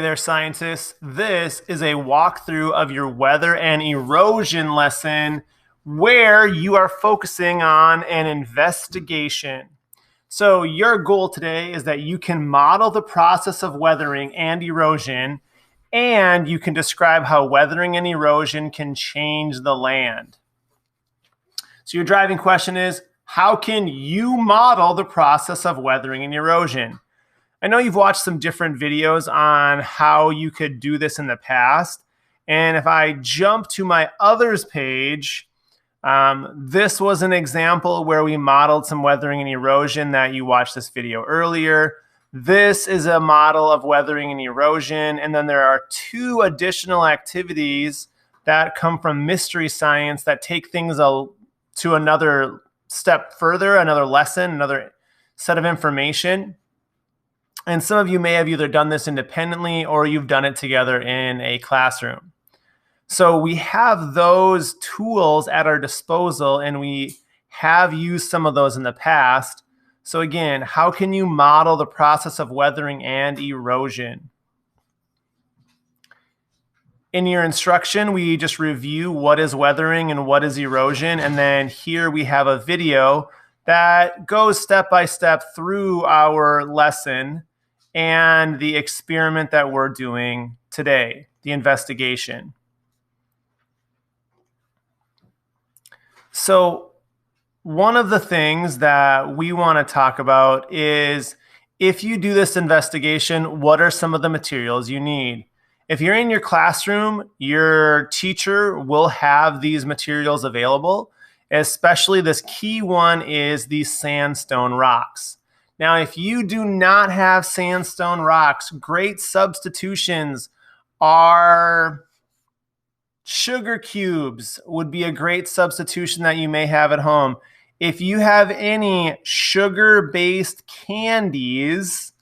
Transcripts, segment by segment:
Hey there, scientists. This is a walkthrough of your weather and erosion lesson where you are focusing on an investigation. So your goal today is that you can model the process of weathering and erosion, and you can describe how weathering and erosion can change the land. So your driving question is, how can you model the process of weathering and erosion? I know you've watched some different videos on how you could do this in the past. And if I jump to my others page, this was an example where we modeled some weathering and erosion that you watched this video earlier. This is a model of weathering and erosion. And then there are two additional activities that come from mystery science that take things to another step further, another lesson, another set of information. And some of you may have either done this independently or you've done it together in a classroom. So we have those tools at our disposal, and we have used some of those in the past. So again, how can you model the process of weathering and erosion? In your instruction, we just review what is weathering and what is erosion. And then here we have a video that goes step by step through our lesson and the experiment that we're doing today, the investigation. So one of the things that we want to talk about is, if you do this investigation, what are some of the materials you need? If you're in your classroom, your teacher will have these materials available, especially this key one is these sandstone rocks. Now, if you do not have sandstone rocks, great substitutions are sugar cubes would be a great substitution that you may have at home. If you have any sugar-based candies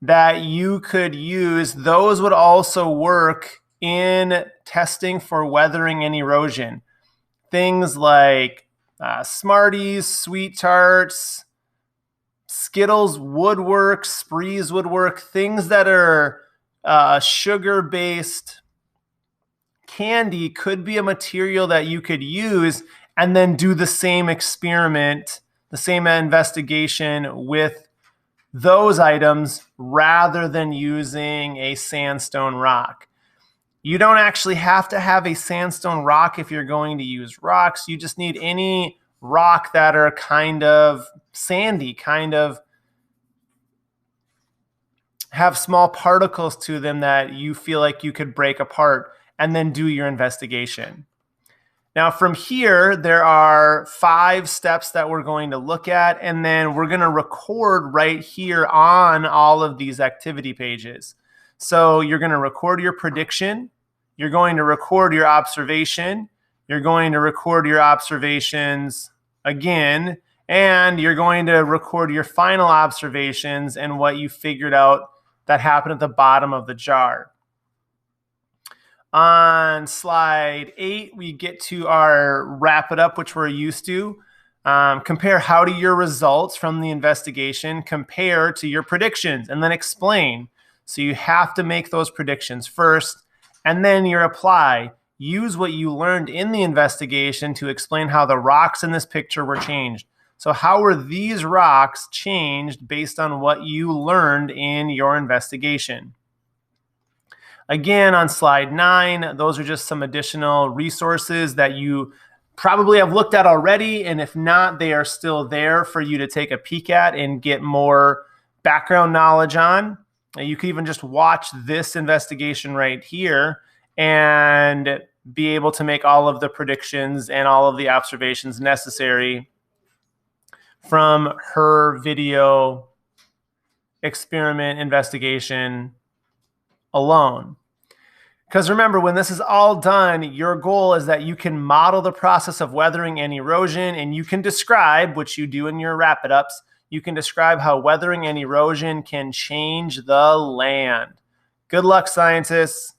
that you could use, those would also work in testing for weathering and erosion. Things like Smarties, Sweet Tarts, Skittles would work, Sprees would work. Things that are sugar-based candy could be a material that you could use and then do the same experiment, the same investigation with those items rather than using a sandstone rock. You don't actually have to have a sandstone rock if you're going to use rocks. You just need any rock that are kind of sandy, kind of have small particles to them that you feel like you could break apart and then do your investigation. Now from here, there are 5 steps that we're going to look at, and then we're going to record right here on all of these activity pages. So you're going to record your prediction, you're going to record your observation, you're going to record your observations again, and you're going to record your final observations and what you figured out that happened at the bottom of the jar. On slide 8, we get to our wrap it up, which we're used to. Compare how do your results from the investigation compare to your predictions, and then explain. So you have to make those predictions first, and then you apply. Use what you learned in the investigation to explain how the rocks in this picture were changed. So how were these rocks changed based on what you learned in your investigation? Again, on slide 9, those are just some additional resources that you probably have looked at already, and if not, they are still there for you to take a peek at and get more background knowledge on. You can even just watch this investigation right here and be able to make all of the predictions and all of the observations necessary from her video experiment investigation alone. Because remember, when this is all done, your goal is that you can model the process of weathering and erosion, and you can describe, which you do in your wrap-it-ups, you can describe how weathering and erosion can change the land. Good luck, scientists.